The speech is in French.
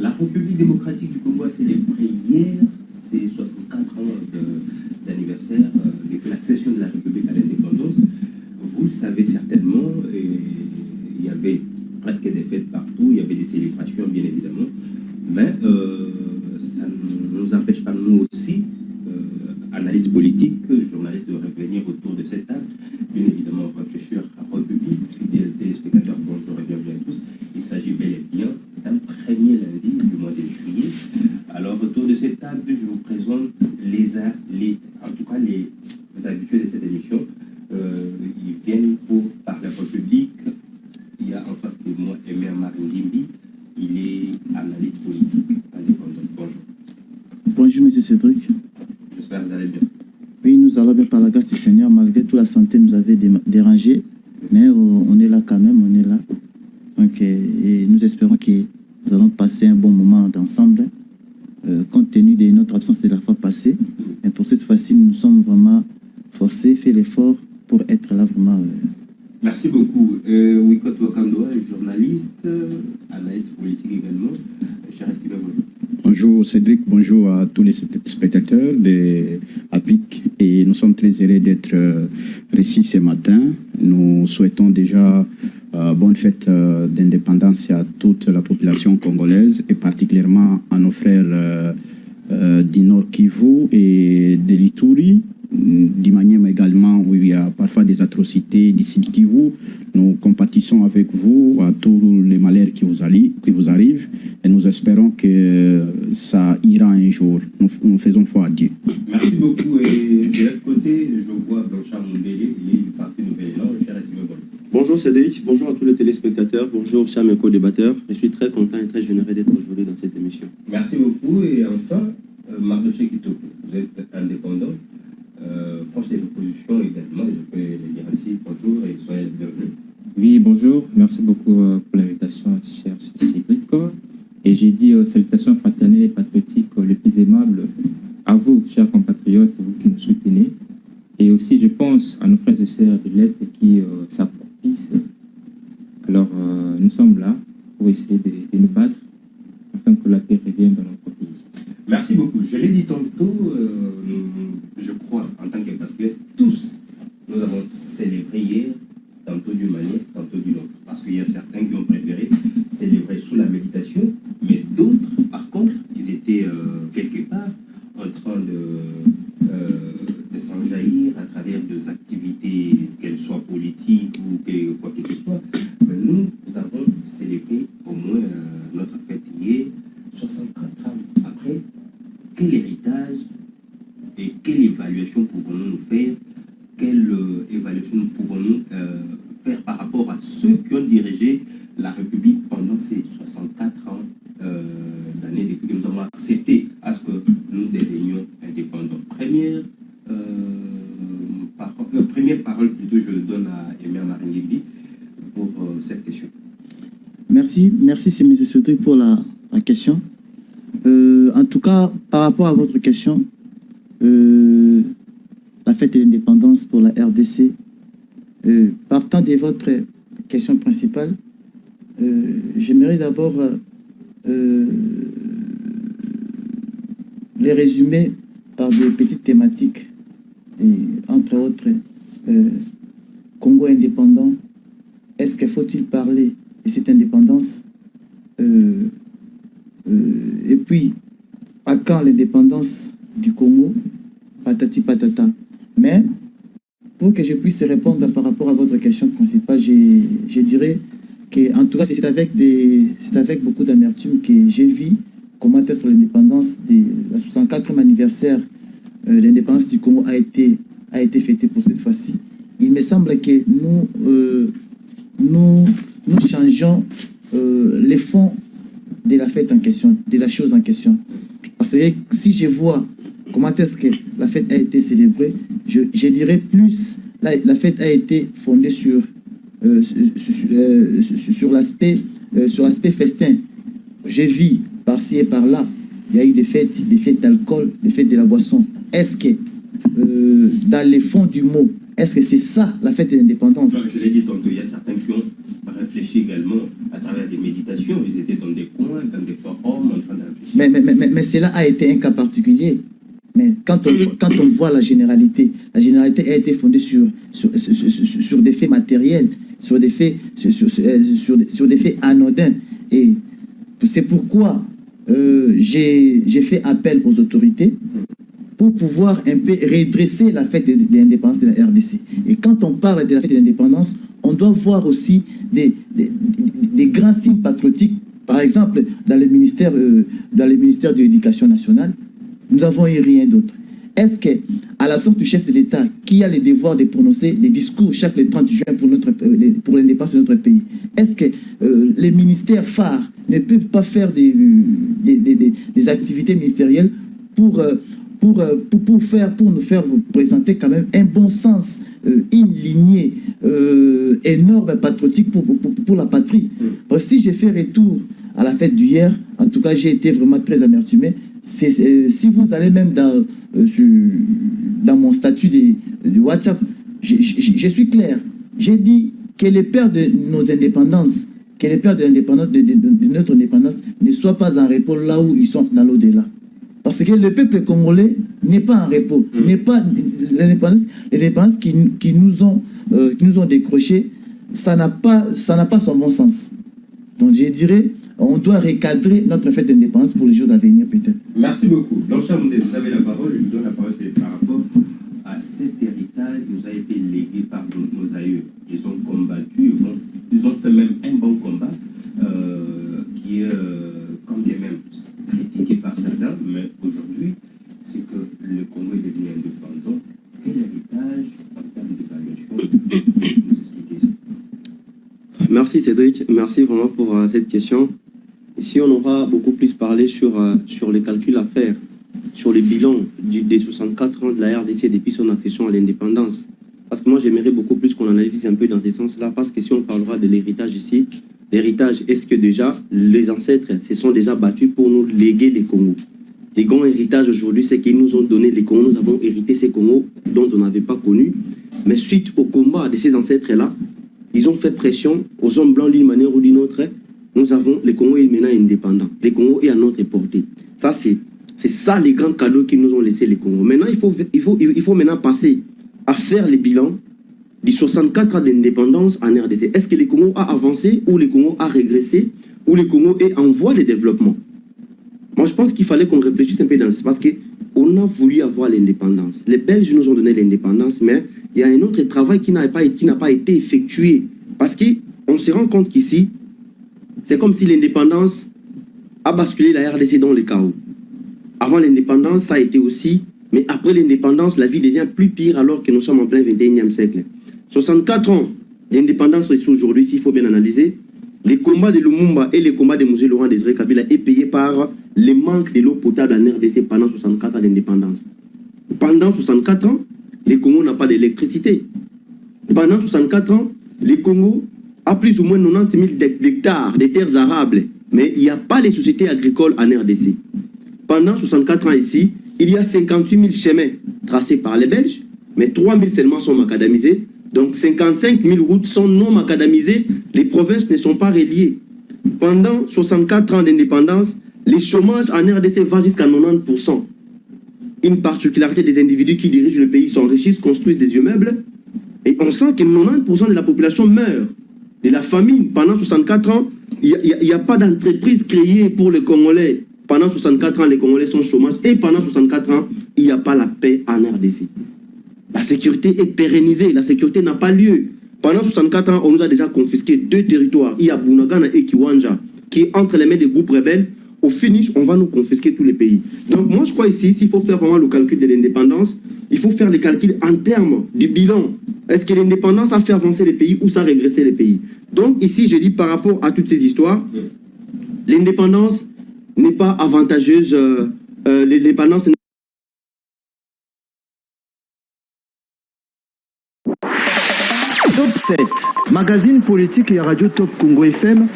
La République démocratique du Congo a célébré hier ses 64 ans d'anniversaire depuis l'accession de la République à l'indépendance. Vous le savez certainement, il y avait presque des fêtes partout, il y avait des célébrations bien évidemment, mais ça ne nous empêche pas, nous aussi, analystes politiques, journalistes, de revenir autour de cette table, bien évidemment réfléchir à République, fidèles téléspectateurs, bonjour et bienvenue à tous. Il s'agit bel et bien d'un premier lundi du mois de juillet. Alors autour de cette table, je vous présente les habitués de cette émission. Ils viennent pour parler République. Il y a en face de moi Emer Marindimbi. Il est analyste politique indépendant. Bonjour. Bonjour, M. Cédric. J'espère que vous allez bien. Oui, nous allons bien par la grâce du Seigneur. Malgré toute la santé nous avait dérangé, mais on est là quand même, on est là. Donc, et nous espérons que nous allons passer un bon moment ensemble, compte tenu de notre absence de la fois passée. Mais pour cette fois-ci, nous sommes vraiment forcés, fait l'effort pour être là vraiment. Merci beaucoup. Wikot Wakandoa, journaliste, analyste politique également. Cher estimé, bonjour. Bonjour Cédric, bonjour à tous les spectateurs de APIC et nous sommes très heureux d'être ici ce matin. Nous souhaitons déjà bonne fête d'indépendance à toute la population congolaise et particulièrement à nos frères du Nord Kivu et de l'Ituri. Du Manième également, où il y a parfois des atrocités d'ici Kivu. Nous compatissons avec vous à tous les malheurs qui vous arrivent et nous espérons que ça ira un jour. Nous faisons foi à Dieu. Merci beaucoup. Et de l'autre côté, je vois Blanchard Mondélé, il est du Parti Nouvel Élan. Cher estimé, bonjour. Bonjour Cédric, bonjour à tous les téléspectateurs, bonjour chers mes co-débatteurs. Je suis très content et très généreux d'être aujourd'hui dans cette émission. Merci beaucoup. Et enfin, Mardoché Kitoko, vous êtes indépendant. Proche des oppositions également, je peux le dire ainsi. Bonjour et soyez le bienvenu. Oui, bonjour. Merci beaucoup pour l'invitation, cher Cédric. Et j'ai dit salutations fraternelles et patriotiques les plus aimables à vous, chers compatriotes, vous qui nous soutenez. Et aussi, je pense à nos frères et sœurs de l'Est qui s'accroupissent. Alors, nous sommes là pour essayer de nous battre afin que la paix revienne dans notre pays. Merci beaucoup. Je l'ai dit tantôt, je crois, en tant que patriotes, tous, nous avons célébré hier, tantôt d'une manière, tantôt d'une autre. Parce qu'il y a certains qui ont préféré célébrer sous la méditation, mais d'autres, par contre, ils étaient quelque part en train de s'enjaillir à travers des activités, qu'elles soient politiques ou quoi que ce soit. Mais nous avons célébré au moins notre fête hier, 64 ans après. Quel héritage et quelle évaluation pouvons-nous faire? Quelle évaluation pouvons-nous faire par rapport à ceux qui ont dirigé la République pendant ces 64 ans d'années depuis que nous avons accepté à ce que nous devenions indépendants? Première parole plutôt, je donne à Emer Marindimbi pour cette question. Merci, c'est M. Cédric pour la question. En tout cas, par rapport à votre question, la fête de l'indépendance pour la RDC, partant de votre question principale, j'aimerais d'abord les résumer par des petites thématiques, et entre autres, Congo indépendant. Est-ce qu'il faut-il parler de cette indépendance? Et puis, à quand l'indépendance du Congo? Patati patata. Mais, pour que je puisse répondre par rapport à votre question principale, je dirais que, en tout cas, c'est avec beaucoup d'amertume que j'ai vu comment est-ce que l'indépendance de la 64e anniversaire de l'indépendance du Congo a été fêtée pour cette fois-ci. Il me semble que nous changeons les fonds de la fête en question, de la chose en question. Parce que si je vois comment est-ce que la fête a été célébrée, je dirais plus, la fête a été fondée sur l'aspect festin. J'ai vu par-ci et par-là, il y a eu des fêtes d'alcool, des fêtes de la boisson. Est-ce que, dans les fonds du mot, est-ce que c'est ça la fête de l'indépendance? Je l'ai dit tantôt, il y a certains qui ont réfléchi réfléchi également à travers des méditations. Ils étaient dans des coins, dans des forums, en train de réfléchir. Mais cela a été un cas particulier. Mais quand on voit la généralité a été fondée sur des faits matériels, sur des faits anodins. Et c'est pourquoi j'ai fait appel aux autorités pour pouvoir un peu redresser la fête de l'indépendance de la RDC. Et quand on parle de la fête de l'indépendance, on doit voir aussi des grands signes patriotiques. Par exemple, dans le ministère de l'Éducation nationale, nous n'avons eu rien d'autre. Est-ce qu'à l'absence du chef de l'État, qui a le devoir de prononcer les discours chaque le 30 juin pour l'indépendance de notre pays, est-ce que les ministères phares ne peuvent pas faire des activités ministérielles pour nous faire présenter quand même un bon sens, une lignée énorme, patriotique pour la patrie. Parce que si j'ai fait retour à la fête d'hier, en tout cas, j'ai été vraiment très amertumé. Si vous allez même dans mon statut de WhatsApp, je suis clair. J'ai dit que les pères de nos indépendances, que les pères de l'indépendance, de notre indépendance, ne soient pas en repos là où ils sont dans l'au-delà. Parce que le peuple congolais n'est pas en repos, n'est pas l'indépendance qui nous ont décroché, ça n'a pas son bon sens. Donc je dirais, on doit recadrer notre fête d'indépendance pour les jours à venir peut-être. Merci beaucoup. L'enchaînement, vous avez la parole. Je vous donne la parole, c'est par rapport à cet héritage qui nous a été légué par nos aïeux. Ils ont combattu, ils ont fait même un bon combat qui est, quand bien même, critiqué par certains, mais aujourd'hui, c'est que le Congo est devenu indépendant. Quel héritage en termes d'évaluation vous expliquer ça? Merci Cédric, merci vraiment pour cette question. Ici, on aura beaucoup plus parlé sur les calculs à faire, sur le bilan des 64 ans de la RDC depuis son accession à l'indépendance. Parce que moi, j'aimerais beaucoup plus qu'on analyse un peu dans ce sens-là, parce que si on parlera de l'héritage ici, l'héritage, est-ce que déjà les ancêtres se sont déjà battus pour nous léguer les Congos? Les grands héritages aujourd'hui, c'est qu'ils nous ont donné les Congos, nous avons hérité ces Congos dont on n'avait pas connu. Mais suite au combat de ces ancêtres-là, ils ont fait pression aux hommes blancs d'une manière ou d'une autre. Nous avons, le Congo est maintenant indépendant. Le Congo est à notre portée. Ça, c'est ça les grands cadeaux qu'ils nous ont laissés, les Congos. Maintenant, il faut maintenant passer à faire le bilan des 64 ans d'indépendance en RDC. Est-ce que le Congo a avancé ou le Congo a régressé ou le Congo est en voie de développement? Moi, je pense qu'il fallait qu'on réfléchisse un peu dans ça parce qu'on a voulu avoir l'indépendance. Les Belges nous ont donné l'indépendance, mais il y a un autre travail qui n'a pas été effectué. Parce qu'on se rend compte qu'ici, c'est comme si l'indépendance a basculé la RDC dans le chaos. Avant l'indépendance, ça a été aussi, mais après l'indépendance, la vie devient plus pire alors que nous sommes en plein 21e siècle. 64 ans d'indépendance ici aujourd'hui, s'il faut bien analyser, les combats de Lumumba et les combats de M. Laurent Désiré Kabila est payé par le manque de l'eau potable en RDC pendant 64 ans d'indépendance. Pendant 64 ans, les Congo n'ont pas d'électricité. Pendant 64 ans, les Congo a plus ou moins 90 000 hectares de terres arables, mais il n'y a pas les sociétés agricoles en RDC. Pendant 64 ans ici, il y a 58 000 chemins tracés par les Belges, mais 3 000 seulement sont macadamisés. Donc 55 000 routes sont non macadamisées, les provinces ne sont pas reliées. Pendant 64 ans d'indépendance, les chômages en RDC va jusqu'à 90%. Une particularité des individus qui dirigent le pays s'enrichissent, construisent des immeubles, et on sent que 90% de la population meurt de la famine. Pendant 64 ans, il n'y a pas d'entreprise créée pour les Congolais. Pendant 64 ans, les Congolais sont au chômage, et pendant 64 ans, il n'y a pas la paix en RDC. La sécurité est pérennisée, la sécurité n'a pas lieu. Pendant 64 ans, on nous a déjà confisqué 2 territoires. Il y a Bunagana et Kiwanja, qui est entre les mains des groupes rebelles. Au finish, on va nous confisquer tous les pays. Donc moi, je crois ici, s'il faut faire vraiment le calcul de l'indépendance, il faut faire les calculs en termes du bilan. Est-ce que l'indépendance a fait avancer les pays ou ça a régressé les pays? Donc ici, je dis par rapport à toutes ces histoires, l'indépendance n'est pas avantageuse. L'indépendance Top 7, magazine politique et radio Top Congo FM.